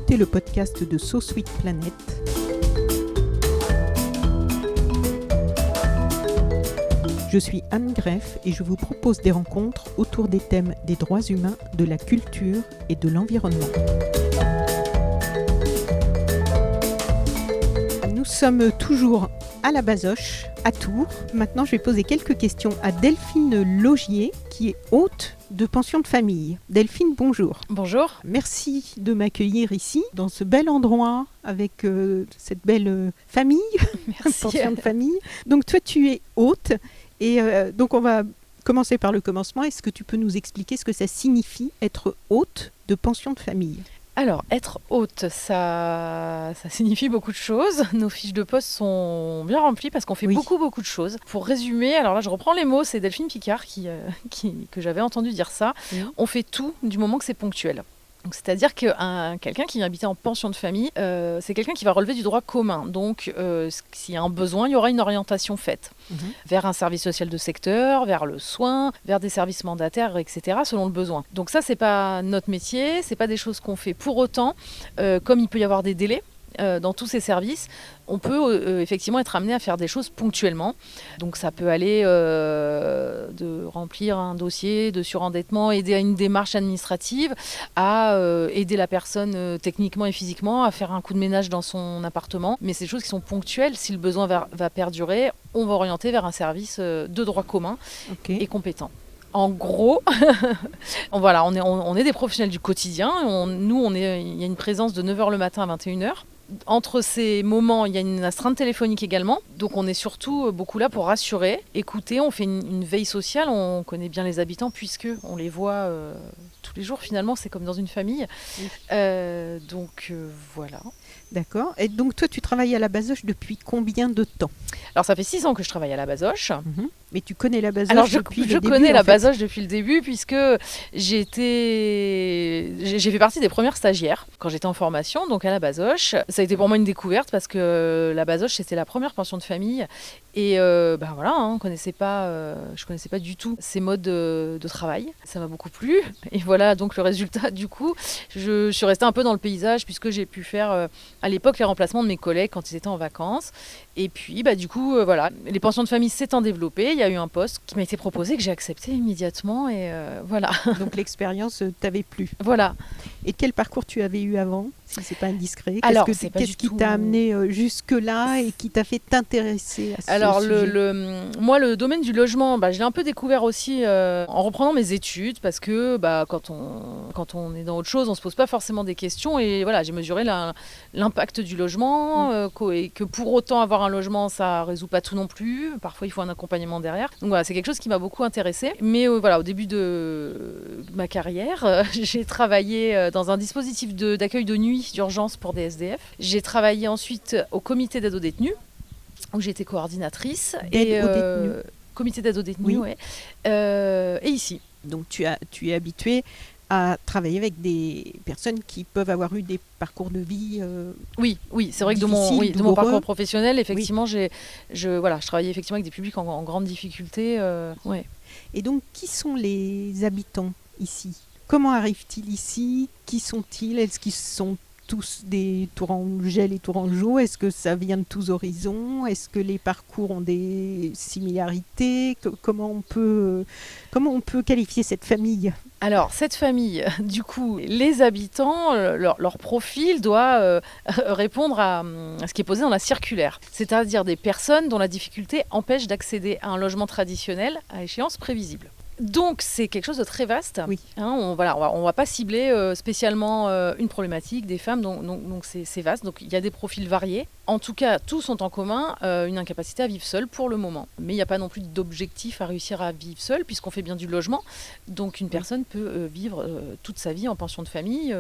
écoutez le podcast de So Sweet Planet. Je suis Anne Greff et je vous propose des rencontres autour des thèmes des droits humains, de la culture et de l'environnement. Nous sommes toujours à la Bazoche, à Tours. Maintenant, je vais poser quelques questions à Delphine Laugier, qui est hôte de pension de famille. Delphine, bonjour. Bonjour. Merci de m'accueillir ici, dans ce bel endroit, avec cette belle famille, pension de famille. Donc toi, tu es hôte, et donc on va commencer par le commencement. Est-ce que tu peux nous expliquer ce que ça signifie être hôte de pension de famille ? Alors, être hôte, ça signifie beaucoup de choses. Nos fiches de poste sont bien remplies parce qu'on fait beaucoup de choses. Pour résumer, alors là, je reprends les mots, c'est Delphine Picard que j'avais entendu dire ça. Oui. On fait tout du moment que c'est ponctuel. Donc, c'est-à-dire que quelqu'un qui vient habiter en pension de famille, c'est quelqu'un qui va relever du droit commun. Donc, s'il y a un besoin, il y aura une orientation faite vers un service social de secteur, vers le soin, vers des services mandataires, etc., selon le besoin. Donc ça, c'est pas notre métier, c'est pas des choses qu'on fait. Pour autant, comme il peut y avoir des délais, dans tous ces services, on peut effectivement être amené à faire des choses ponctuellement. Donc ça peut aller de remplir un dossier de surendettement, aider à une démarche administrative, à aider la personne techniquement et physiquement à faire un coup de ménage dans son appartement. Mais c'est des choses qui sont ponctuelles. Si le besoin va perdurer, on va orienter vers un service de droit commun et compétent. En gros, voilà, on est des professionnels du quotidien. Il y a une présence de 9h le matin à 21h. Entre ces moments, il y a une astreinte téléphonique également. Donc on est surtout beaucoup là pour rassurer, écouter. On fait une veille sociale, on connaît bien les habitants puisque on les voit tous les jours finalement. C'est comme dans une famille. Oui. Voilà. D'accord. Et donc toi, tu travailles à la Bazoche depuis combien de temps ? Alors ça fait 6 ans que je travaille à la Bazoche. Mais tu connais la Bazoche depuis le début ? Je connais la Bazoche depuis le début puisque j'ai fait partie des premières stagiaires quand j'étais en formation, donc à la Bazoche. Ça a été pour moi une découverte parce que la Bazoche, c'était la première pension de famille. Et voilà, je connaissais pas du tout ces modes de travail. Ça m'a beaucoup plu. Et voilà, donc le résultat, du coup, je suis restée un peu dans le paysage puisque j'ai pu faire à l'époque les remplacements de mes collègues quand ils étaient en vacances. Et puis, du coup, voilà, les pensions de famille s'étant développées, il y a eu un poste qui m'a été proposé que j'ai accepté immédiatement. Et voilà. Donc l'expérience t'avait plu. Voilà. Et quel parcours tu avais eu avant, si c'est pas indiscret ? Qu'est-ce qui t'a amené jusque-là et qui t'a fait t'intéresser à ce sujet ? Alors, moi, le domaine du logement, je l'ai un peu découvert aussi en reprenant mes études parce que quand on est dans autre chose, on se pose pas forcément des questions. Et voilà, j'ai mesuré l'impact du logement et que pour autant avoir un logement, ça résout pas tout non plus. Parfois, il faut un accompagnement derrière. Donc voilà, c'est quelque chose qui m'a beaucoup intéressée. Mais voilà, au début de ma carrière, j'ai travaillé dans un dispositif d'accueil de nuit d'urgence pour des SDF. J'ai travaillé ensuite au comité d'aide aux détenus, où j'étais coordinatrice. Comité d'aide aux détenus, oui. Et ici. Donc tu es habituée à travailler avec des personnes qui peuvent avoir eu des parcours de vie Oui, c'est vrai que de mon parcours professionnel, effectivement, je travaillais effectivement avec des publics en grande difficulté. Ouais. Et donc, qui sont les habitants ici ? Comment arrivent-ils ici ? Qui sont-ils ? Est-ce qu'ils sont tous des Tourangelles et Tourangeaux ? Est-ce que ça vient de tous horizons ? Est-ce que les parcours ont des similarités ? Comment on peut qualifier cette famille ? Alors, cette famille, du coup, les habitants, leur profil doit répondre à ce qui est posé dans la circulaire. C'est-à-dire des personnes dont la difficulté empêche d'accéder à un logement traditionnel à échéance prévisible. Donc, c'est quelque chose de très vaste. Oui. On va pas cibler spécialement une problématique des femmes, donc c'est vaste. Donc, il y a des profils variés. En tout cas, tous ont en commun une incapacité à vivre seul pour le moment. Mais il n'y a pas non plus d'objectif à réussir à vivre seul, puisqu'on fait bien du logement. Donc, une personne peut vivre toute sa vie en pension de famille.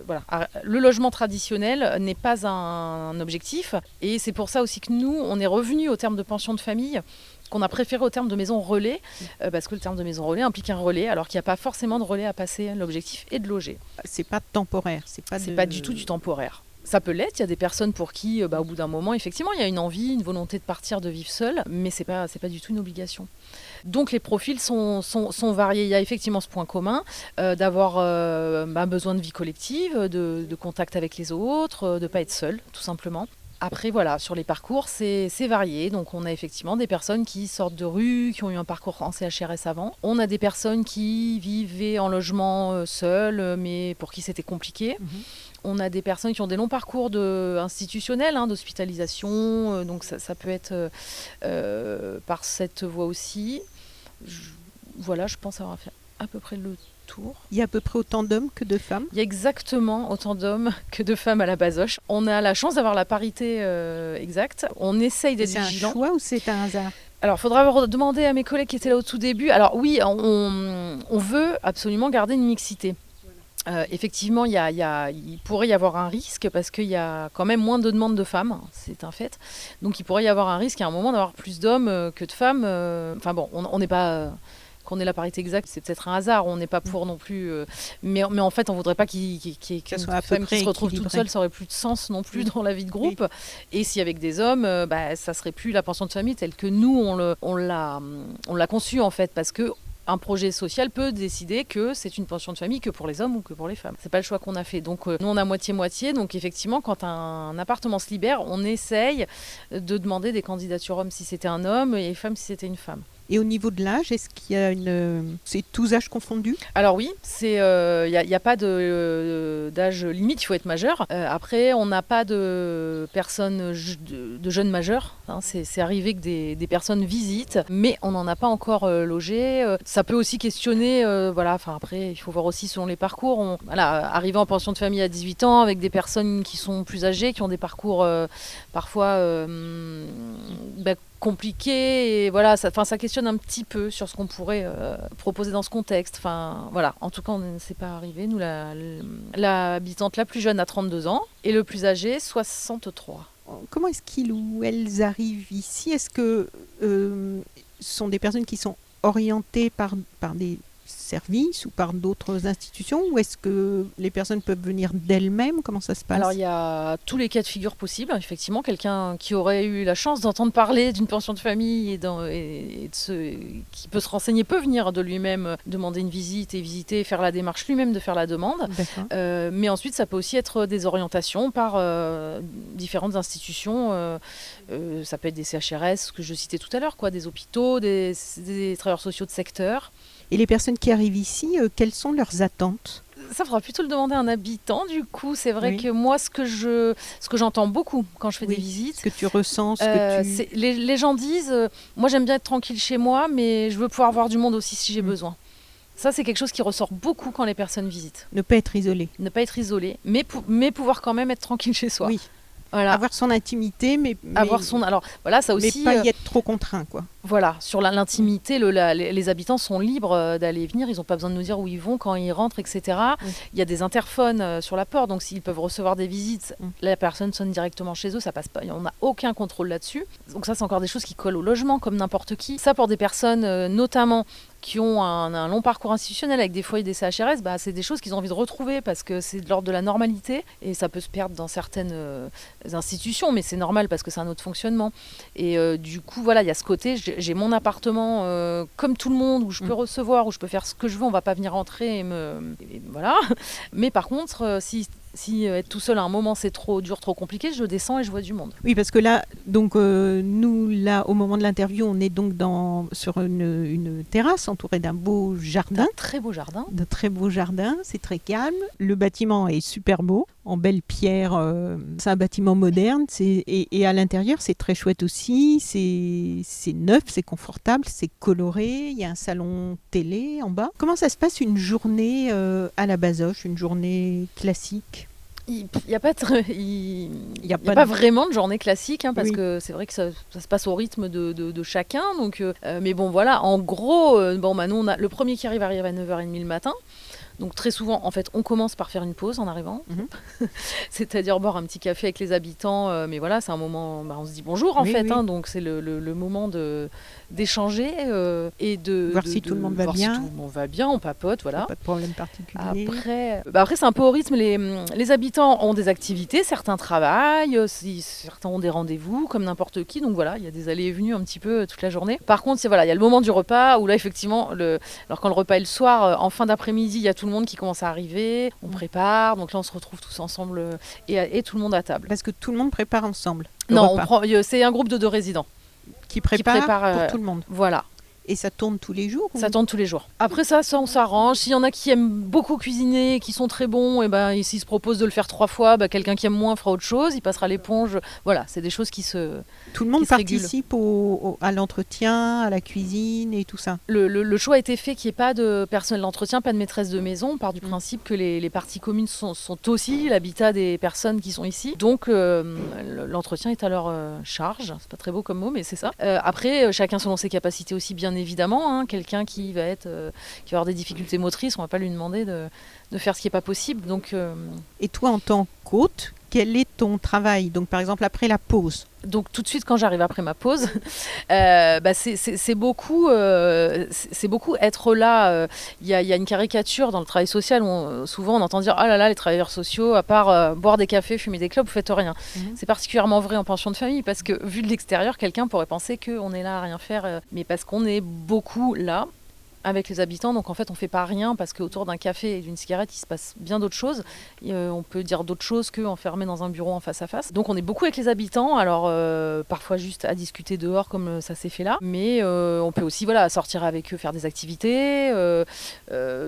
Voilà. Le logement traditionnel n'est pas un objectif. Et c'est pour ça aussi que nous, on est revenus au terme de pension de famille, qu'on a préféré au terme de maison relais, parce que le terme de maison relais implique un relais, alors qu'il n'y a pas forcément de relais à passer. L'objectif est de loger. C'est pas temporaire. C'est pas du tout du temporaire. Ça peut l'être, il y a des personnes pour qui, au bout d'un moment, effectivement, il y a une envie, une volonté de partir, de vivre seul, mais c'est pas du tout une obligation. Donc les profils sont variés. Il y a effectivement ce point commun d'avoir besoin de vie collective, de contact avec les autres, de ne pas être seul, tout simplement. Après, voilà, sur les parcours, c'est varié. Donc, on a effectivement des personnes qui sortent de rue, qui ont eu un parcours en CHRS avant. On a des personnes qui vivaient en logement seules, mais pour qui c'était compliqué. On a des personnes qui ont des longs parcours institutionnels, d'hospitalisation. Donc, ça peut être par cette voie aussi. Je pense avoir fait à peu près le tour. Il y a à peu près autant d'hommes que de femmes? Il y a exactement autant d'hommes que de femmes à la Basoche. On a la chance d'avoir la parité exacte. On essaye d'être vigilant. C'est un choix ou c'est un hasard? Alors, il faudra demander à mes collègues qui étaient là au tout début. Alors oui, on veut absolument garder une mixité. Effectivement, il pourrait y avoir un risque parce qu'il y a quand même moins de demandes de femmes, c'est un fait. Donc il pourrait y avoir un risque à un moment d'avoir plus d'hommes que de femmes. Enfin bon, on n'est pas... qu'on ait la parité exacte, c'est peut-être un hasard, on n'est pas pour non plus... mais en fait, on ne voudrait pas qu'il y ait une femme qui se retrouve toute seule, ça n'aurait plus de sens non plus dans la vie de groupe. Oui. Et si avec des hommes, ça ne serait plus la pension de famille telle que nous, on l'a conçue en fait, parce que un projet social peut décider que c'est une pension de famille que pour les hommes ou que pour les femmes. C'est pas le choix qu'on a fait. Donc nous on a moitié-moitié. Donc effectivement, quand un appartement se libère, on essaye de demander des candidatures hommes si c'était un homme et femmes si c'était une femme. Et au niveau de l'âge, est-ce qu'il y a c'est tous âges confondus? Alors oui, il n'y a pas d'âge limite, il faut être majeur. Après, on n'a pas de personnes de jeunes majeurs. C'est arrivé que des personnes visitent, mais on n'en a pas encore logé. Ça peut aussi questionner, après, il faut voir aussi selon les parcours. Arriver en pension de famille à 18 ans avec des personnes qui sont plus âgées, qui ont des parcours parfois compliqué, et voilà, ça questionne un petit peu sur ce qu'on pourrait proposer dans ce contexte. Enfin, voilà, en tout cas, on ne s'est pas arrivé. Nous, la habitante la plus jeune a 32 ans et le plus âgé, 63. Comment est-ce qu'ils ou elles arrivent ici? Est-ce que ce sont des personnes qui sont orientées par des services ou par d'autres institutions, ou est-ce que les personnes peuvent venir d'elles-mêmes? Comment ça se passe? Alors il y a tous les cas de figure possibles, effectivement, quelqu'un qui aurait eu la chance d'entendre parler d'une pension de famille qui peut se renseigner peut venir de lui-même demander une visite et visiter, faire la démarche lui-même de faire la demande. Mais ensuite ça peut aussi être des orientations par différentes institutions, ça peut être des CHRS que je citais tout à l'heure, des hôpitaux, des travailleurs sociaux de secteur. Et les personnes qui arrivent ici, quelles sont leurs attentes? Ça faudra plutôt le demander à un habitant. Du coup, c'est vrai que moi, ce que j'entends beaucoup quand je fais des visites, ce que tu ressens, les gens disent moi j'aime bien être tranquille chez moi, mais je veux pouvoir voir du monde aussi si j'ai besoin. Ça, c'est quelque chose qui ressort beaucoup quand les personnes visitent. Ne pas être isolé. Ne pas être isolé, mais pouvoir quand même être tranquille chez soi. Oui. Voilà. Avoir son intimité, mais alors voilà, ça aussi. Mais pas y être trop contraint, quoi. Voilà, sur l'intimité, les habitants sont libres d'aller et venir. Ils n'ont pas besoin de nous dire où ils vont, quand ils rentrent, etc. Il y a des interphones sur la porte, donc s'ils peuvent recevoir des visites, la personne sonne directement chez eux, ça passe pas. On n'a aucun contrôle là-dessus. Donc ça, c'est encore des choses qui collent au logement, comme n'importe qui. Ça, pour des personnes, notamment qui ont un long parcours institutionnel avec des foyers des CHRS, c'est des choses qu'ils ont envie de retrouver parce que c'est de l'ordre de la normalité et ça peut se perdre dans certaines institutions, mais c'est normal parce que c'est un autre fonctionnement. Et du coup, voilà, il y a ce côté, j'ai mon appartement comme tout le monde où je peux recevoir, où je peux faire ce que je veux, on va pas venir entrer et voilà. Mais par contre, si être tout seul à un moment c'est trop dur, trop compliqué, je descends et je vois du monde. Oui, parce que là, donc nous là, au moment de l'interview, on est donc sur une terrasse entourée d'un beau jardin. D'un très beau jardin. D'un très beau jardin, c'est très calme. Le bâtiment est super beau, en belle pierre. C'est un bâtiment moderne, et à l'intérieur c'est très chouette aussi. C'est neuf, c'est confortable, c'est coloré. Il y a un salon télé en bas. Comment ça se passe une journée à la Basoche, une journée classique? Il n'y a pas vraiment de journée classique, parce que c'est vrai que ça se passe au rythme de chacun. Donc, mais bon, voilà, en gros, nous, le premier qui arrive à 9h30 le matin. Donc très souvent, en fait, on commence par faire une pause en arrivant, c'est-à-dire boire un petit café avec les habitants. Mais voilà, c'est un moment, on se dit bonjour en fait, hein, donc c'est le moment d'échanger et de voir si tout le monde va bien. Si tout le monde va bien, on papote, voilà. Pas de problème particulier. Après c'est un peu au rythme. Les habitants ont des activités, certains travaillent, certains ont des rendez-vous, comme n'importe qui. Donc voilà, il y a des allées et venues un petit peu toute la journée. Par contre, il y a le moment du repas où là, effectivement, alors quand le repas est le soir, en fin d'après-midi, il y a tout le monde qui commence à arriver. On prépare, donc là, on se retrouve tous ensemble et tout le monde à table. Parce que tout le monde prépare ensemble. Non, c'est un groupe de 2 résidents qui prépare pour tout le monde. Voilà. Et ça tourne tous les jours Ça tourne tous les jours. Après ça, on s'arrange. S'il y en a qui aiment beaucoup cuisiner, qui sont très bons, et s'ils se proposent de le faire 3 fois, quelqu'un qui aime moins fera autre chose, il passera l'éponge. Voilà, c'est des choses qui se Tout le monde participe à l'entretien, à la cuisine et tout ça. Le choix a été fait qu'il n'y ait pas de personnel d'entretien, pas de maîtresse de maison. On part du principe que les parties communes sont aussi l'habitat des personnes qui sont ici. Donc l'entretien est à leur charge. C'est pas très beau comme mot, mais c'est ça. Après, chacun selon ses capacités aussi, bien évidemment, hein. Quelqu'un qui va avoir des difficultés motrices, on va pas lui demander de faire ce qui est pas possible. Donc, Et toi, en tant qu'hôte, quel est ton travail? Donc, par exemple, après la pause. Donc tout de suite quand j'arrive après ma pause, c'est beaucoup être là. Il y a une caricature dans le travail social où souvent on entend dire ah là là les travailleurs sociaux à part boire des cafés, fumer des clopes, vous faites rien. C'est particulièrement vrai en pension de famille parce que vu de l'extérieur, quelqu'un pourrait penser qu'on est là à rien faire, mais parce qu'on est beaucoup là avec les habitants, donc en fait on fait pas rien parce qu'autour d'un café et d'une cigarette il se passe bien d'autres choses. On peut dire d'autres choses qu'enfermé dans un bureau en face à face. Donc on est beaucoup avec les habitants, alors parfois juste à discuter dehors comme ça s'est fait là, mais on peut aussi sortir avec eux, faire des activités.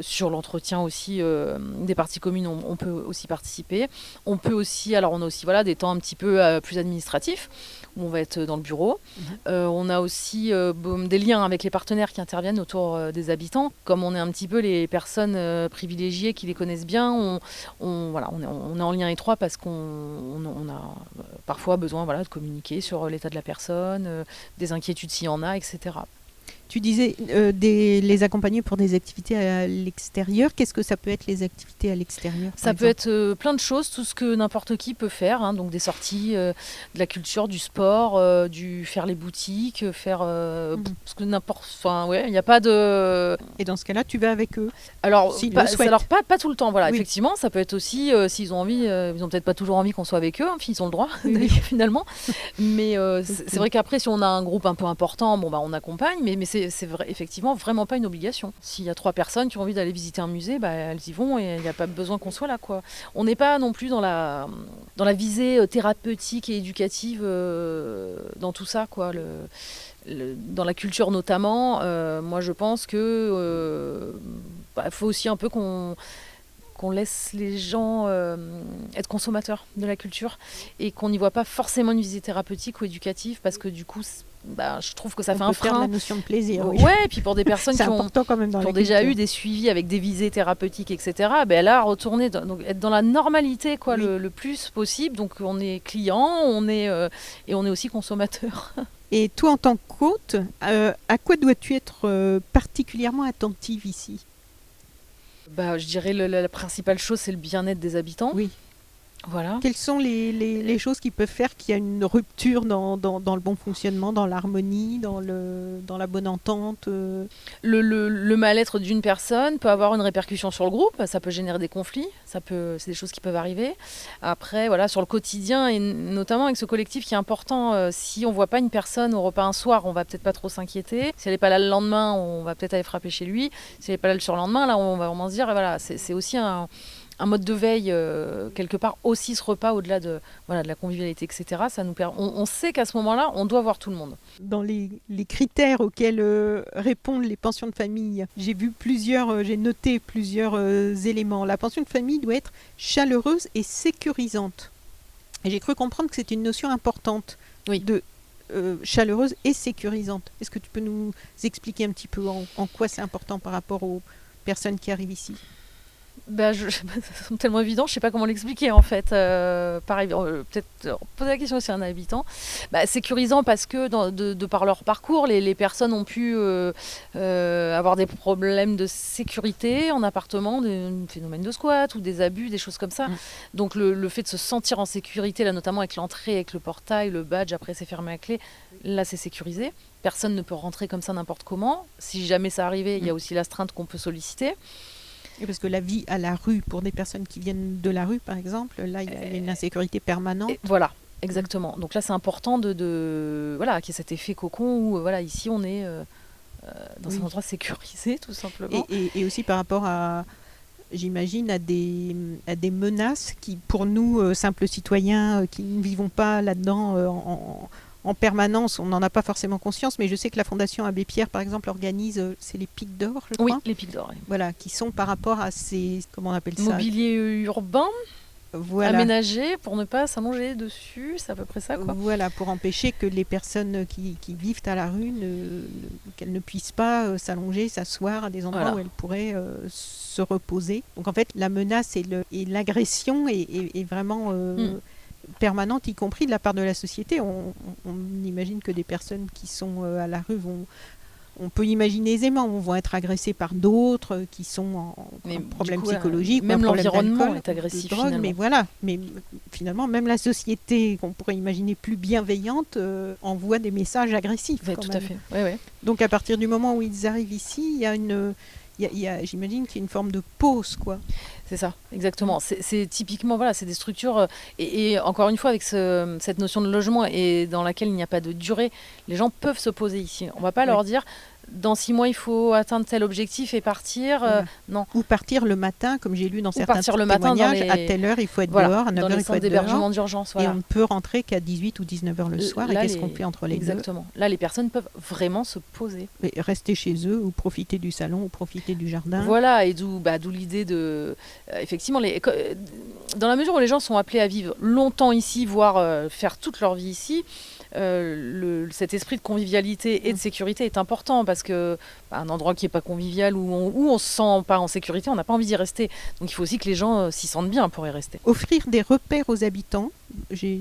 Sur l'entretien aussi des parties communes, on peut aussi participer. On peut aussi, on a aussi des temps un petit peu plus administratifs où on va être dans le bureau. On a aussi des liens avec les partenaires qui interviennent autour des habitants. Comme on est un petit peu les personnes privilégiées qui les connaissent bien, on est en lien étroit parce qu'on a parfois besoin de communiquer sur l'état de la personne, des inquiétudes s'il y en a, etc. Tu disais les accompagner pour des activités à l'extérieur. Qu'est-ce que ça peut être les activités à l'extérieur? Ça peut être plein de choses, tout ce que n'importe qui peut faire, hein, donc des sorties, de la culture, du sport, faire les boutiques, faire ce que n'importe. Enfin, ouais, il n'y a pas de. Et dans ce cas-là, tu vas avec eux. Alors, pas tout le temps. Voilà, oui. Effectivement, ça peut être aussi s'ils ont envie. Ils ont peut-être pas toujours envie qu'on soit avec eux. Hein, ils ont le droit finalement. Mais c'est vrai qu'après, si on a un groupe un peu important, on accompagne. Mais c'est effectivement vraiment pas une obligation. S'il y a 3 personnes qui ont envie d'aller visiter un musée, elles y vont et il n'y a pas besoin qu'on soit là, quoi. On n'est pas non plus dans la visée thérapeutique et éducative dans tout ça, quoi. Dans la culture notamment, moi je pense que faut aussi un peu qu'on laisse les gens être consommateurs de la culture et qu'on n'y voit pas forcément une visée thérapeutique ou éducative parce que du coup je trouve que ça fait un frein. La notion de plaisir. Oui. Ouais, et puis pour des personnes qui ont déjà eu des suivis avec des visées thérapeutiques, etc. Là, retourner, être dans la normalité, quoi, oui. le plus possible. Donc on est client, et on est aussi consommateur. Et toi, en tant qu'hôte, à quoi dois-tu être particulièrement attentive ici? Je dirais la principale chose, c'est le bien-être des habitants. Oui. Voilà. Quelles sont les choses qui peuvent faire qu'il y a une rupture dans le bon fonctionnement, dans l'harmonie, dans la bonne entente Le mal-être d'une personne peut avoir une répercussion sur le groupe, ça peut générer des conflits, c'est des choses qui peuvent arriver. Après, sur le quotidien, et notamment avec ce collectif qui est important, si on ne voit pas une personne au repas un soir, on va peut-être pas trop s'inquiéter. Si elle n'est pas là le lendemain, on va peut-être aller frapper chez lui. Si elle n'est pas là le surlendemain, là, on va vraiment se dire, c'est aussi un mode de veille, quelque part, aussi ce repas, au-delà de la convivialité, etc. Ça nous permet, on sait qu'à ce moment-là, on doit voir tout le monde. Dans les critères auxquels répondent les pensions de famille, j'ai noté plusieurs éléments. La pension de famille doit être chaleureuse et sécurisante. Et j'ai cru comprendre que c'est une notion importante, oui. Chaleureuse et sécurisante. Est-ce que tu peux nous expliquer un petit peu en quoi c'est important par rapport aux personnes qui arrivent ici ? C'est tellement évident, je sais pas comment l'expliquer en fait. Pareil, peut-être poser la question aussi à un habitant. Sécurisant parce que de par leur parcours, les personnes ont pu avoir des problèmes de sécurité en appartement, des phénomènes de squat ou des abus, des choses comme ça. Donc le fait de se sentir en sécurité, là notamment avec l'entrée, avec le portail, le badge, après c'est fermé à clé, là c'est sécurisé. Personne ne peut rentrer comme ça n'importe comment. Si jamais ça arrivait, il y a aussi l'astreinte qu'on peut solliciter. Et parce que la vie à la rue, pour des personnes qui viennent de la rue, par exemple, là, il y a une insécurité permanente. Voilà, exactement. Donc là, c'est important qu'il y ait cet effet cocon où, ici, on est dans un endroit sécurisé, tout simplement. Et aussi par rapport à, j'imagine, à des menaces qui, pour nous, simples citoyens, qui ne vivons pas là-dedans en permanence, on n'en a pas forcément conscience, mais je sais que la Fondation Abbé Pierre, par exemple, organise, c'est les pics d'or, je crois. Oui, les pics d'or. Oui. Voilà, qui sont par rapport à ces, comment on appelle ça ? Mobilier urbain, voilà. Aménagé pour ne pas s'allonger dessus, c'est à peu près ça, quoi. Voilà, pour empêcher que les personnes qui vivent à la rue, qu'elles ne puissent pas s'allonger, s'asseoir à des endroits où elles pourraient se reposer. Donc en fait, la menace et l'agression est vraiment... permanente, y compris de la part de la société. On imagine que des personnes qui sont à la rue on peut imaginer aisément, vont être agressées par d'autres qui sont en problème psychologique, même l'environnement est agressif, de drogue, mais finalement même la société qu'on pourrait imaginer plus bienveillante envoie des messages agressifs. Oui, tout à fait. Oui. Donc à partir du moment où ils arrivent ici, il y a j'imagine qu'il y a une forme de pause, quoi. C'est ça, exactement. C'est typiquement, c'est des structures, et encore une fois, avec cette notion de logement, et dans laquelle il n'y a pas de durée, les gens peuvent se poser ici. On ne va pas leur dire, dans 6 mois, il faut atteindre tel objectif et partir. Non. Ou partir le matin, comme j'ai lu dans certains témoignages, à telle heure, il faut être dehors, à 9 heures, il faut être d'hébergement d'urgence. Et on ne peut rentrer qu'à 18 ou 19 heures le soir. Et qu'est-ce qu'on fait entre les deux ? Exactement. Là, les personnes peuvent vraiment se poser. Et rester chez eux, ou profiter du salon, ou profiter du jardin. Voilà, et d'où l'idée de... effectivement, dans la mesure où les gens sont appelés à vivre longtemps ici, voire faire toute leur vie ici, cet esprit de convivialité et de sécurité est important, parce que un endroit qui n'est pas convivial, où on se sent pas en sécurité, on n'a pas envie d'y rester. Donc il faut aussi que les gens s'y sentent bien pour y rester. Offrir des repères aux habitants, j'ai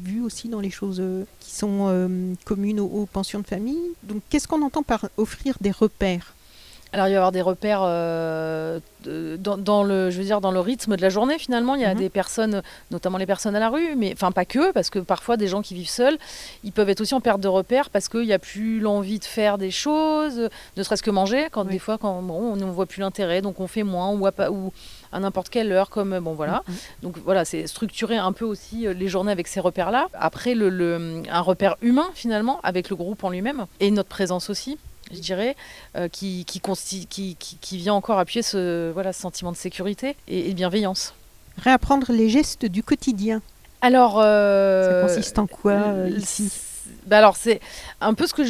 vu aussi dans les choses qui sont communes aux pensions de famille. Donc qu'est-ce qu'on entend par offrir des repères ? Alors il va y avoir des repères dans le rythme de la journée, finalement. Il y a des personnes, notamment les personnes à la rue, mais enfin pas que, parce que parfois des gens qui vivent seuls, ils peuvent être aussi en perte de repères parce qu'il n'y a plus l'envie de faire des choses, ne serait-ce que manger, des fois on ne voit plus l'intérêt, donc on fait moins, ou à n'importe quelle heure, comme Donc voilà, c'est structurer un peu aussi les journées avec ces repères-là. Après, un repère humain, finalement, avec le groupe en lui-même, et notre présence aussi, je dirais, qui vient encore appuyer ce sentiment de sécurité et de bienveillance. Réapprendre les gestes du quotidien. Alors, ça consiste en quoi ici ? Alors, c'est un peu ce que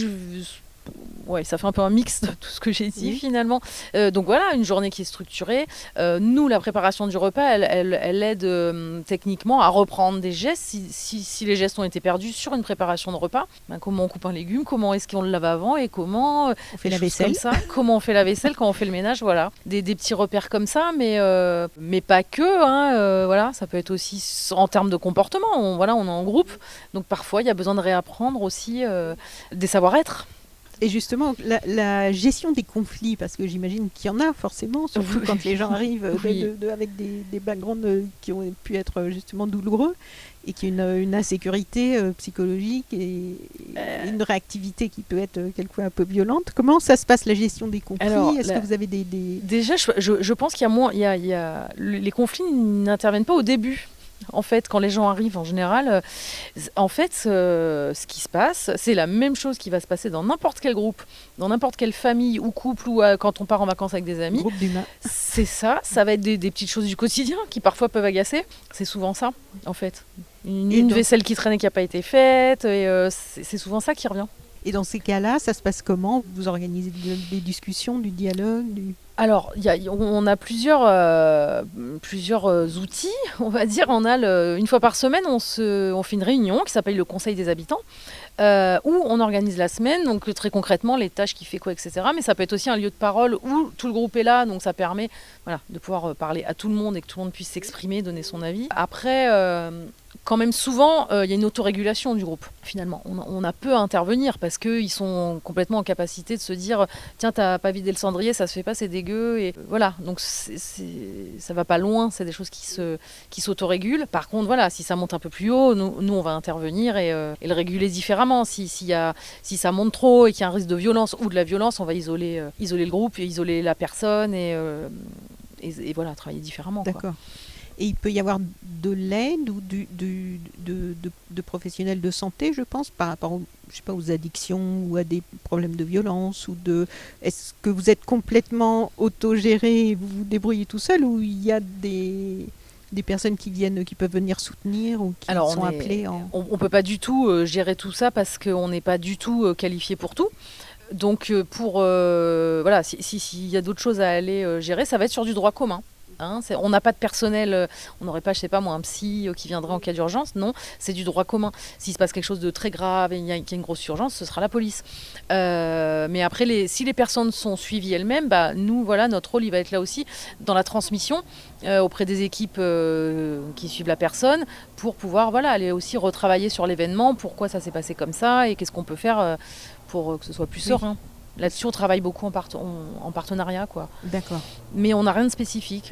ça fait un peu un mix de tout ce que j'ai dit finalement. Donc voilà, une journée qui est structurée. Nous, la préparation du repas, elle aide techniquement à reprendre des gestes. Si les gestes ont été perdus sur une préparation de repas, comment on coupe un légume, comment est-ce qu'on le lave avant, et comment on fait la vaisselle, comment on fait la vaisselle, quand on fait le ménage, voilà. Des petits repères comme ça, mais pas que. Ça peut être aussi en termes de comportement. On est en groupe, donc parfois il y a besoin de réapprendre aussi des savoir-être. Et justement, la gestion des conflits, parce que j'imagine qu'il y en a forcément, surtout quand les gens arrivent avec des backgrounds qui ont pu être justement douloureux, et qui ont une insécurité psychologique et une réactivité qui peut être quelquefois un peu violente. Comment ça se passe, la gestion des conflits ? Est-ce que vous avez des... Déjà, je pense qu'il y a moins... les conflits n'interviennent pas au début. En fait, quand les gens arrivent en général, ce qui se passe, c'est la même chose qui va se passer dans n'importe quel groupe, dans n'importe quelle famille ou couple, ou quand on part en vacances avec des amis. Groupe d'humains. C'est ça va être des petites choses du quotidien qui parfois peuvent agacer. C'est souvent ça, en fait. Une vaisselle qui traînait qui n'a pas été faite, et c'est souvent ça qui revient. Et dans ces cas-là, ça se passe comment? Vous organisez des discussions, du dialogue Alors, on a plusieurs outils, on va dire. Une fois par semaine, on fait une réunion qui s'appelle le Conseil des habitants, où on organise la semaine, donc très concrètement, les tâches qui fait quoi, etc. Mais ça peut être aussi un lieu de parole où tout le groupe est là, donc ça permet de pouvoir parler à tout le monde et que tout le monde puisse s'exprimer, donner son avis. Après, quand même souvent, il y a une autorégulation du groupe, finalement. On a peu à intervenir parce qu'ils sont complètement en capacité de se dire « Tiens, t'as pas vidé le cendrier, ça se fait pas, c'est dégueu. » Et voilà, donc ça va pas loin, c'est des choses qui s'autorégulent. Par contre, voilà, si ça monte un peu plus haut, nous on va intervenir et le réguler différemment. Si ça monte trop et qu'il y a un risque de violence ou de la violence, on va isoler le groupe, et isoler la personne et voilà, travailler différemment. D'accord. Quoi. Et il peut y avoir de l'aide ou de professionnels de santé, je pense, par rapport aux addictions ou à des problèmes de violence Est-ce que vous êtes complètement autogéré et vous vous débrouillez tout seul, ou il y a des personnes qui peuvent venir soutenir ou qui sont appelées On peut pas du tout gérer tout ça parce qu'on n'est pas du tout qualifié pour tout. Donc s'il y a d'autres choses à aller gérer, ça va être sur du droit commun. On n'a pas de personnel, on n'aurait pas, je sais pas moi, un psy qui viendrait en cas d'urgence. Non, c'est du droit commun. S'il se passe quelque chose de très grave et qu'il y a une grosse urgence, ce sera la police. Mais après, si les personnes sont suivies elles-mêmes, nous, notre rôle, il va être là aussi dans la transmission auprès des équipes qui suivent la personne pour pouvoir aller aussi retravailler sur l'événement, pourquoi ça s'est passé comme ça et qu'est-ce qu'on peut faire pour que ce soit plus serein. Là-dessus, on travaille beaucoup en partenariat, quoi. D'accord. Mais on n'a rien de spécifique.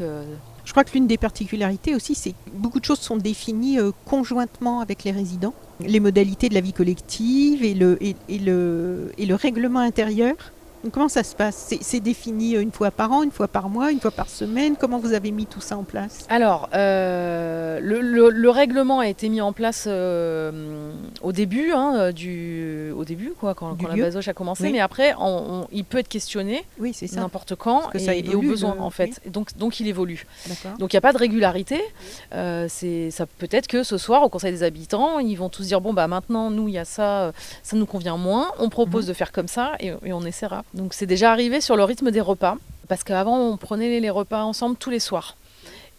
Je crois que l'une des particularités aussi, c'est que beaucoup de choses sont définies conjointement avec les résidents. Les modalités de la vie collective et le règlement intérieur. Donc, comment ça se passe ? C'est défini une fois par an, une fois par mois, une fois par semaine ? Comment vous avez mis tout ça en place ? Alors, le règlement a été mis en place au début, quand la basoche a commencé. Oui. Mais après, il peut être questionné n'importe quand et au besoin, en fait. Oui. Donc, il évolue. D'accord. Donc, il n'y a pas de régularité. Ça peut-être que ce soir, au Conseil des habitants, ils vont tous dire, maintenant, nous, il y a ça, ça nous convient moins. On propose de faire comme ça et on essaiera. Donc c'est déjà arrivé sur le rythme des repas, parce qu'avant on prenait les repas ensemble tous les soirs.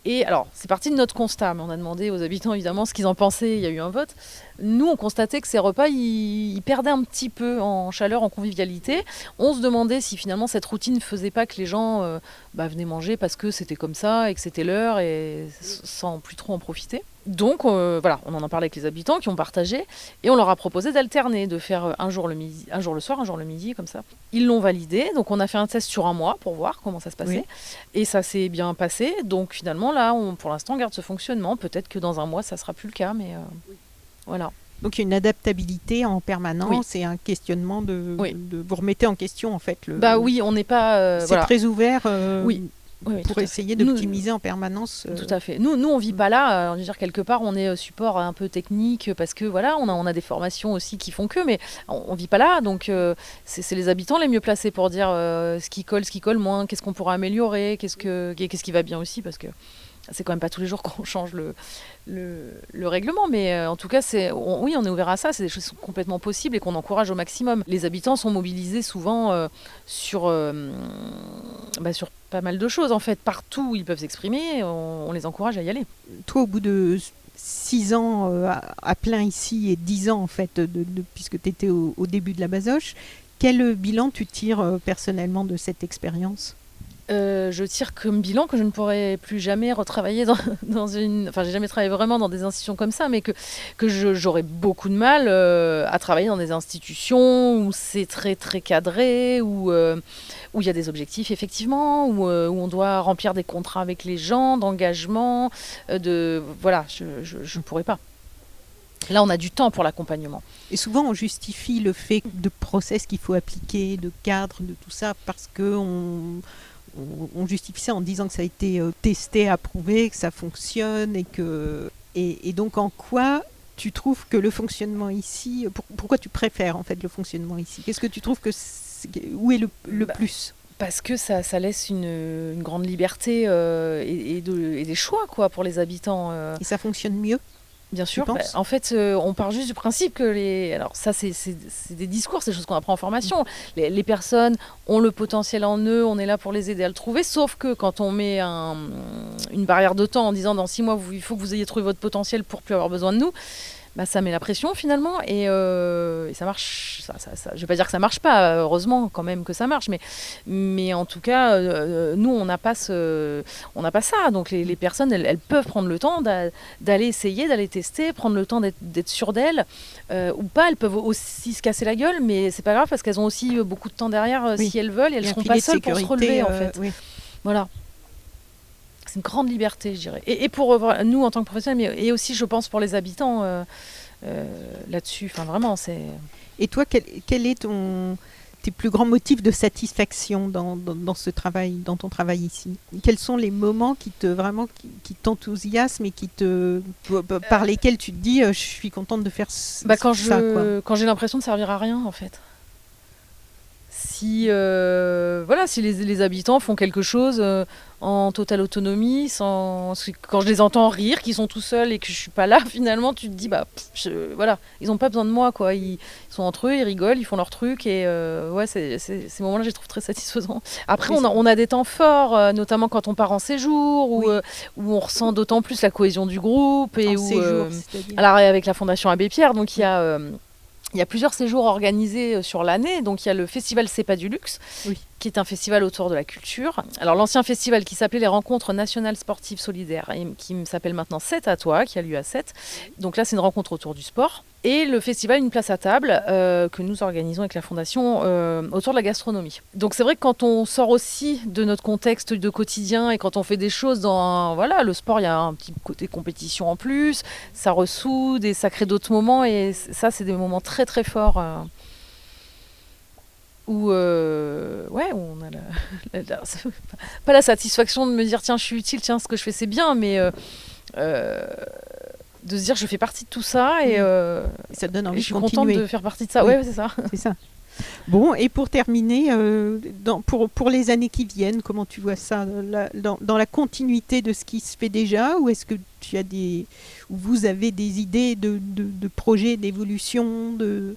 Et alors, c'est parti de notre constat, mais on a demandé aux habitants évidemment ce qu'ils en pensaient, il y a eu un vote. Nous, on constatait que ces repas, ils perdaient un petit peu en chaleur, en convivialité. On se demandait si finalement cette routine ne faisait pas que les gens venaient manger parce que c'était comme ça et que c'était l'heure et sans plus trop en profiter. Donc on en a parlé avec les habitants qui ont partagé et on leur a proposé d'alterner, de faire un jour le soir, un jour le midi, comme ça. Ils l'ont validé, donc on a fait un test sur un mois pour voir comment ça se passait. Oui. Et ça s'est bien passé, donc finalement là, pour l'instant on garde ce fonctionnement. Peut-être que dans un mois ça sera plus le cas, mais voilà. Donc il y a une adaptabilité en permanence et un questionnement vous remettez en question en fait. Oui, on n'est pas... c'est très ouvert. Oui, pour essayer d'optimiser en permanence. Tout à fait. Nous, on vit pas là. On veut dire quelque part, on est support un peu technique parce que on a des formations aussi qui font que, mais on vit pas là. Donc c'est les habitants les mieux placés pour dire ce qui colle moins, qu'est-ce qu'on pourra améliorer, qu'est-ce qui va bien aussi, parce que c'est quand même pas tous les jours qu'on change le règlement, mais en tout cas, on est ouvert à ça. C'est des choses qui sont complètement possibles et qu'on encourage au maximum. Les habitants sont mobilisés souvent sur pas mal de choses. En fait, partout où ils peuvent s'exprimer, on les encourage à y aller. Toi, au bout de 6 ans à plein ici et 10 ans, en fait, puisque tu étais au début de la Bazoche, quel bilan tu tires personnellement de cette expérience ? Je tire comme bilan que je ne pourrai plus jamais retravailler dans une... Enfin, j'ai jamais travaillé vraiment dans des institutions comme ça, mais que j'aurais beaucoup de mal à travailler dans des institutions où c'est très, très cadré, où il y a des objectifs, effectivement, où on doit remplir des contrats avec les gens, d'engagement, Voilà, je ne pourrais pas. Là, on a du temps pour l'accompagnement. Et souvent, on justifie le fait de process qu'il faut appliquer, de cadre, de tout ça, parce qu'on justifie ça en disant que ça a été testé, approuvé, que ça fonctionne et donc en quoi tu trouves que le fonctionnement ici, pourquoi tu préfères en fait le fonctionnement ici ? Qu'est-ce que tu trouves où est le plus ? Parce que ça laisse une grande liberté et des choix quoi pour les habitants. Et ça fonctionne mieux ? Bien sûr. Tu penses ? En fait, on part juste du principe que alors ça, c'est des discours, c'est des choses qu'on apprend en formation. Les personnes ont le potentiel en eux, on est là pour les aider à le trouver. Sauf que quand on met une barrière de temps en disant dans 6 mois, il faut que vous ayez trouvé votre potentiel pour plus avoir besoin de nous, bah, ça met la pression finalement et ça marche. Je vais pas dire que ça marche pas, heureusement quand même que ça marche, mais en tout cas, nous on n'a pas ça. Donc les personnes, elles peuvent prendre le temps d'aller essayer, d'aller tester, prendre le temps d'être sûres d'elles ou pas. Elles peuvent aussi se casser la gueule, mais c'est pas grave parce qu'elles ont aussi beaucoup de temps derrière si elles veulent et elles seront pas seules pour se relever en fait. Oui. Voilà. C'est une grande liberté, je dirais. Et pour nous, en tant que professionnels, mais et aussi, je pense, pour les habitants là-dessus. Enfin, vraiment, c'est... Et toi, quel est tes plus grands motifs de satisfaction dans ce travail, dans ton travail ici ? Quels sont les moments qui t'enthousiasment et par lesquels tu te dis je suis contente de faire quand quoi. j'ai l'impression de servir à rien, en fait. Si les habitants font quelque chose en totale autonomie, quand je les entends rire, qu'ils sont tout seuls et que je suis pas là, finalement, tu te dis ils ont pas besoin de moi, quoi. Ils sont entre eux, ils rigolent, ils font leur truc et ces moments-là, je les trouve très satisfaisants. Après, on a des temps forts, notamment quand on part en séjour où on ressent d'autant plus la cohésion du groupe et alors avec la Fondation Abbé Pierre, donc il y a plusieurs séjours organisés sur l'année. Donc, il y a le festival C'est pas du luxe, qui est un festival autour de la culture. Alors, l'ancien festival qui s'appelait les Rencontres nationales sportives solidaires, et qui s'appelle maintenant 7 à toi, qui a lieu à 7. Donc là, c'est une rencontre autour du sport. Et le festival Une place à table, que nous organisons avec la Fondation autour de la gastronomie. Donc, c'est vrai que quand on sort aussi de notre contexte de quotidien et quand on fait des choses dans le sport, il y a un petit côté compétition en plus, ça ressoude et ça crée d'autres moments. Et ça, c'est des moments très, très forts. Où on a pas la satisfaction de me dire tiens je suis utile, tiens ce que je fais c'est bien, mais de se dire je fais partie de tout ça et ça te donne envie je suis de continuer. contente de faire partie de ça. Oui. Ouais, c'est ça. C'est ça. Bon, et pour terminer, pour les années qui viennent, comment tu vois ça dans la continuité de ce qui se fait déjà, ou est-ce que vous avez des idées de projets d'évolution, de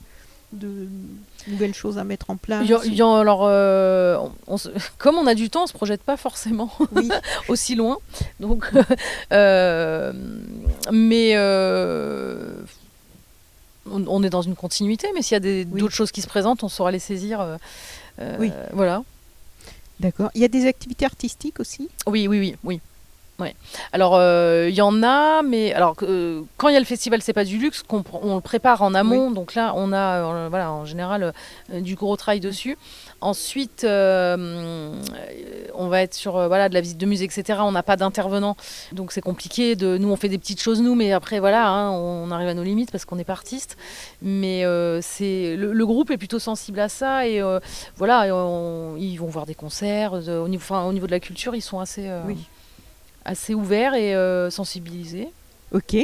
nouvelles choses à mettre en place? Comme on a du temps, on se projette pas forcément aussi loin. Donc, mais on est dans une continuité. Mais s'il y a d'autres choses qui se présentent, on saura les saisir. Voilà. D'accord. Il y a des activités artistiques aussi ? Oui. Ouais. Alors, il y en a, mais alors quand il y a le festival C'est pas du luxe, on le prépare en amont, donc là, on a en général du gros travail dessus. Ensuite, on va être sur de la visite de musée, etc. On n'a pas d'intervenants, donc c'est compliqué. Nous, on fait des petites choses, mais après, on arrive à nos limites parce qu'on n'est pas artiste. Mais le groupe est plutôt sensible à ça, et ils vont voir des concerts. Au niveau de la culture, ils sont assez ouverts et sensibilisés. Ok.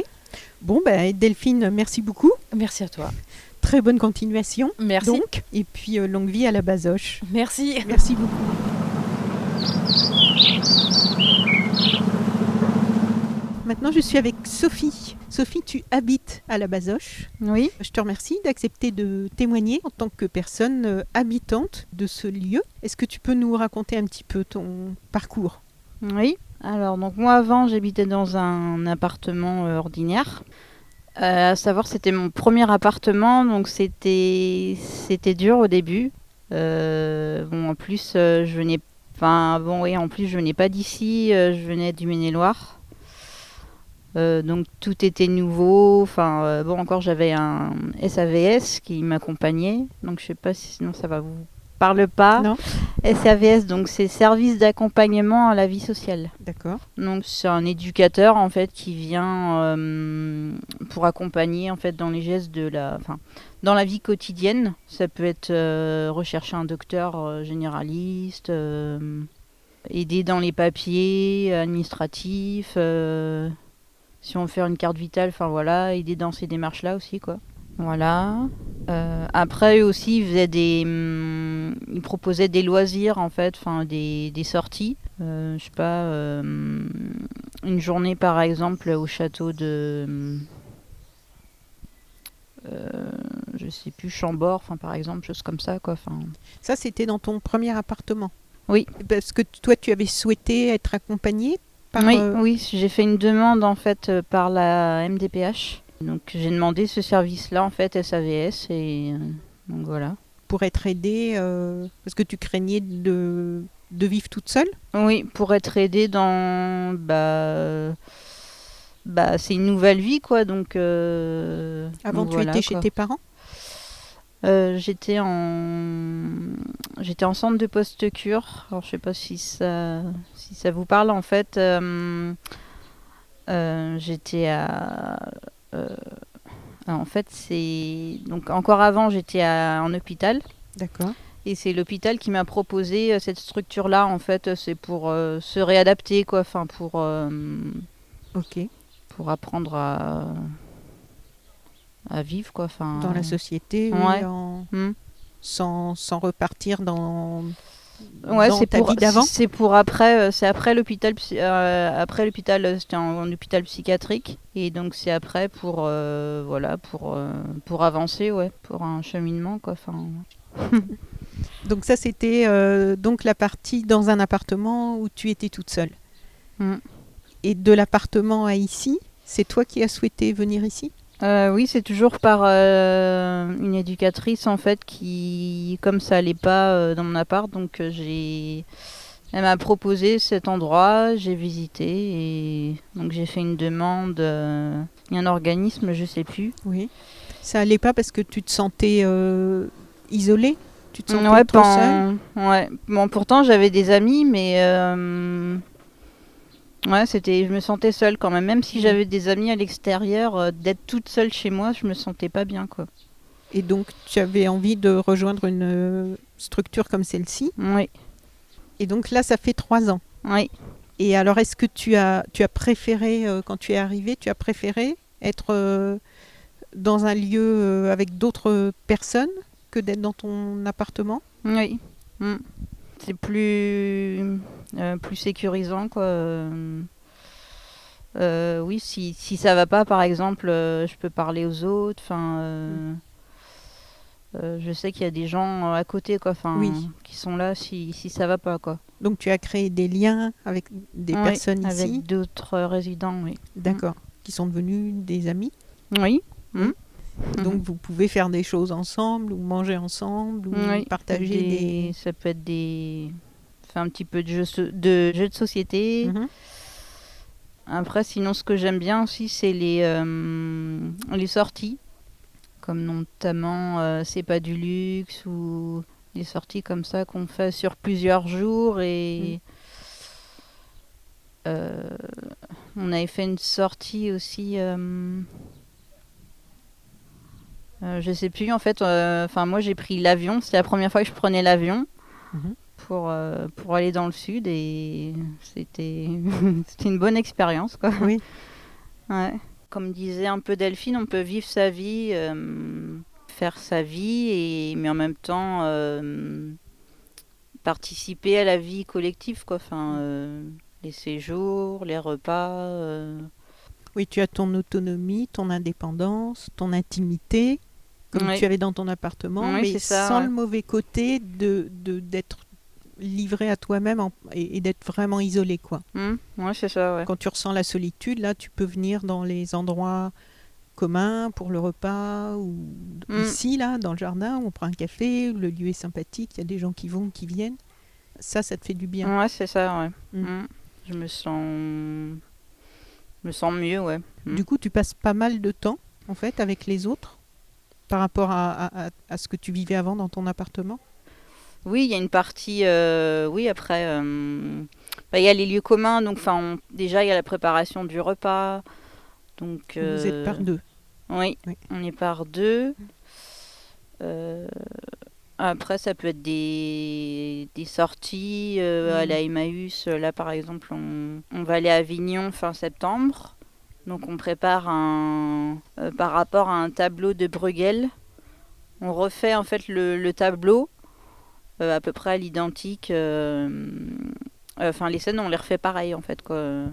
Bon, Delphine, merci beaucoup. Merci à toi. Très bonne continuation. Merci. Donc, et puis longue vie à la Bazoche. Merci. Merci beaucoup. Maintenant, je suis avec Sophie. Sophie, tu habites à la Bazoche. Oui. Je te remercie d'accepter de témoigner en tant que personne habitante de ce lieu. Est-ce que tu peux nous raconter un petit peu ton parcours ? Oui. Alors, donc moi, avant, j'habitais dans un appartement ordinaire. À savoir, c'était mon premier appartement, donc c'était dur au début. En plus, je venais pas d'ici, je venais du Maine-et-Loire. Donc tout était nouveau. Encore j'avais un SAVS qui m'accompagnait, donc je sais pas si sinon ça va vous parle pas. Non. SAVS, donc c'est service d'accompagnement à la vie sociale. D'accord. Donc c'est un éducateur en fait qui vient pour accompagner en fait dans les gestes dans la vie quotidienne. Ça peut être rechercher un docteur généraliste, aider dans les papiers administratifs, si on veut faire une carte vitale, aider dans ces démarches là aussi quoi. Voilà. Après eux aussi ils proposaient des loisirs en fait, des sorties. Je sais pas, une journée par exemple au château de je sais plus, Chambord, enfin par exemple, choses comme ça, quoi. Enfin, Ça, c'était dans ton premier appartement. Oui. Parce que toi, tu avais souhaité être accompagnée par... oui, j'ai fait une demande en fait par la MDPH. Donc j'ai demandé ce service-là en fait, SAVS, et donc voilà. Pour être aidée, parce que tu craignais de vivre toute seule? Oui, pour être aidée dans c'est une nouvelle vie quoi, donc Avant, donc tu voilà, étais chez quoi. tes parents? J'étais en centre de post-cure. Alors je sais pas si ça vous parle en fait. J'étais en fait c'est donc encore avant j'étais en hôpital. D'accord. Et c'est l'hôpital qui m'a proposé cette structure-là. En fait, c'est pour se réadapter, quoi. Enfin, Ok. pour apprendre à vivre, quoi. Enfin, Dans la société, ouais. oui, sans repartir dans Ouais, ta vie d'avant? C'est pour après. C'est après l'hôpital. Après l'hôpital, c'était en hôpital psychiatrique. Et donc c'est après pour voilà pour avancer, ouais, pour un cheminement, quoi. Enfin. Donc ça, c'était donc la partie dans un appartement où tu étais toute seule. Mm. Et de l'appartement à ici, c'est toi qui as souhaité venir ici? Oui, c'est toujours par une éducatrice en fait qui, comme ça allait pas dans mon appart, donc elle m'a proposé cet endroit, j'ai visité et donc j'ai fait une demande. Il y a un organisme, je sais plus. Oui. Ça allait pas parce que tu te sentais isolée? Tu te sentais Ouais, trop seule? ouais. Bon, pourtant j'avais des amis, mais ouais, je me sentais seule quand même. Même si j'avais des amis à l'extérieur, d'être toute seule chez moi, je me sentais pas bien, quoi. Et donc, tu avais envie de rejoindre une structure comme celle-ci. Oui, Et donc là, ça fait 3 ans. oui. Et alors, est-ce que tu as préféré, quand tu es arrivée, tu as préféré être dans un lieu avec d'autres personnes que d'être dans ton appartement? Oui. Mm. C'est plus sécurisant, quoi. Oui, si ça va pas, par exemple, je peux parler aux autres. Enfin, je sais qu'il y a des gens à côté, quoi. Enfin, Oui. qui sont là si ça va pas, quoi. Donc, tu as créé des liens avec des Oui, personnes avec ici, d'autres résidents, oui. d'accord, qui sont devenus des amis. Oui. Oui. Mhm. Donc, vous pouvez faire des choses ensemble, ou manger ensemble, ou Oui, partager des... ça peut être un petit peu de jeux de société. Mhm. Après, sinon, ce que j'aime bien aussi, c'est les sorties, comme notamment C'est pas du luxe, ou des sorties comme ça qu'on fait sur plusieurs jours. Et on avait fait une sortie aussi, je sais plus en fait. Enfin, moi j'ai pris l'avion, c'était la première fois que je prenais l'avion. Mhm. Pour aller dans le sud, et c'était c'était une bonne expérience, quoi. Oui. Ouais. Comme disait un peu Delphine, on peut vivre sa vie, faire sa vie, mais en même temps participer à la vie collective, quoi. Enfin, les séjours, les repas. Oui, tu as ton autonomie, ton indépendance, ton intimité, comme Oui. tu avais dans ton appartement, Oui, mais c'est ça, sans ouais. le mauvais côté d'être livré à toi-même et d'être vraiment isolé, quoi. Ouais, c'est ça, ouais. Quand tu ressens la solitude, là, tu peux venir dans les endroits communs pour le repas, ou ici, là, dans le jardin, où on prend un café, le lieu est sympathique, il y a des gens qui vont, qui viennent. Ça te fait du bien. Ouais, c'est ça, ouais. Mm. Je me sens mieux, ouais. Du coup, tu passes pas mal de temps, en fait, avec les autres, par rapport à ce que tu vivais avant dans ton appartement? Oui, il y a une partie. Oui, après, il y a les lieux communs. Donc, déjà, il y a la préparation du repas. Donc, Vous êtes par deux. Oui, Oui. on est par deux. Après, ça peut être des sorties à la Emmaüs. Là, par exemple, on va aller à Avignon fin septembre. Donc, on prépare par rapport à un tableau de Bruegel. On refait en fait le tableau. À peu près à l'identique. Les scènes, on les refait pareil, en fait, quoi.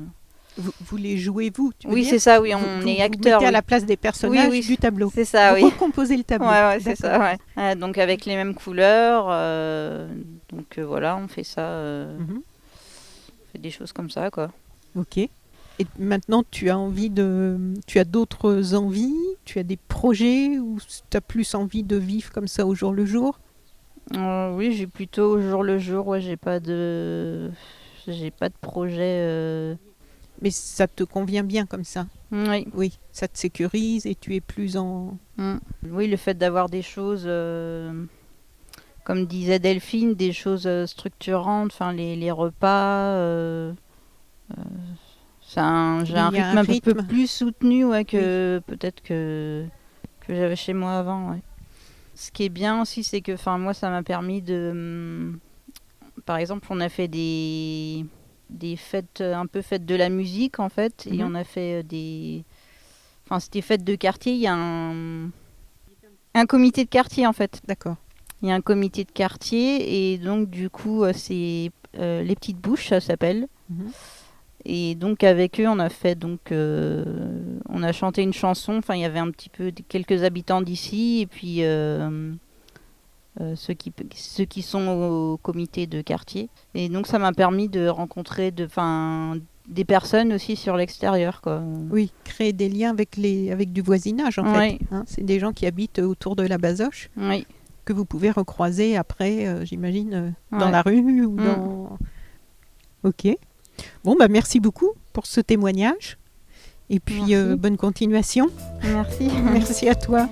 Vous les jouez vous, tu veux Oui, dire c'est ça, oui, on Vous est acteurs. mettez à Oui. la place des personnages Oui. du tableau. C'est ça, Vous oui. recomposez le tableau. Ouais, c'est D'accord. ça, ouais. Donc avec les mêmes couleurs, donc voilà, on fait ça, Mhm. on fait des choses comme ça, quoi. Ok. Et maintenant, tu as d'autres envies, tu as des projets ou tu as plus envie de vivre comme ça au jour le jour? Oui, j'ai plutôt au jour le jour, ouais, j'ai pas de projet. Mais ça te convient bien comme ça? Oui. Oui, ça te sécurise et tu es plus en... Oui, le fait d'avoir des choses, comme disait Delphine, des choses structurantes, enfin les repas, j'ai Il un y a rythme un un peu rythme. plus soutenu, ouais, que peut-être que j'avais chez moi avant, ouais. Ce qui est bien aussi, c'est que, enfin, moi, ça m'a permis de, par exemple, on a fait des fêtes, un peu fêtes de la musique, en fait, et Mhm. on a fait enfin, c'était fêtes de quartier, il y a un comité de quartier, en fait. D'accord. Il y a un comité de quartier, et donc, du coup, c'est les petites bouches, ça s'appelle. Mhm. Et donc avec eux, on a fait on a chanté une chanson. Enfin, il y avait un petit peu quelques habitants d'ici et puis ceux qui sont au comité de quartier. Et donc ça m'a permis de rencontrer des personnes aussi sur l'extérieur, quoi. Oui, créer des liens avec du voisinage en fait. Oui, Hein, c'est des gens qui habitent autour de la Bazoche oui, que vous pouvez recroiser après, j'imagine, dans Ouais. la rue ou dans... Ok. Bon, bah merci beaucoup pour ce témoignage. Et puis, Merci. bonne continuation. merci. Merci à toi.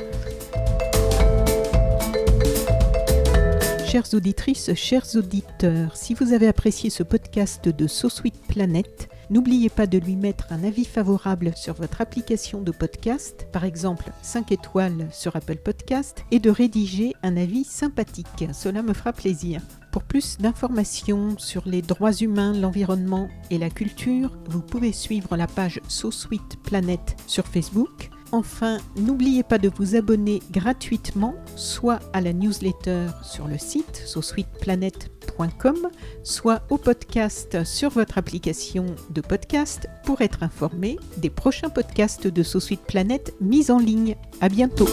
Chères auditrices, chers auditeurs, si vous avez apprécié ce podcast de So Sweet Planet, n'oubliez pas de lui mettre un avis favorable sur votre application de podcast, par exemple 5 étoiles sur Apple Podcast, et de rédiger un avis sympathique. Cela me fera plaisir. Pour plus d'informations sur les droits humains, l'environnement et la culture, vous pouvez suivre la page So Sweet Planet sur Facebook. Enfin, n'oubliez pas de vous abonner gratuitement, soit à la newsletter sur le site sosweetplanet.com, soit au podcast sur votre application de podcast pour être informé des prochains podcasts de So Sweet Planet mis en ligne. À bientôt.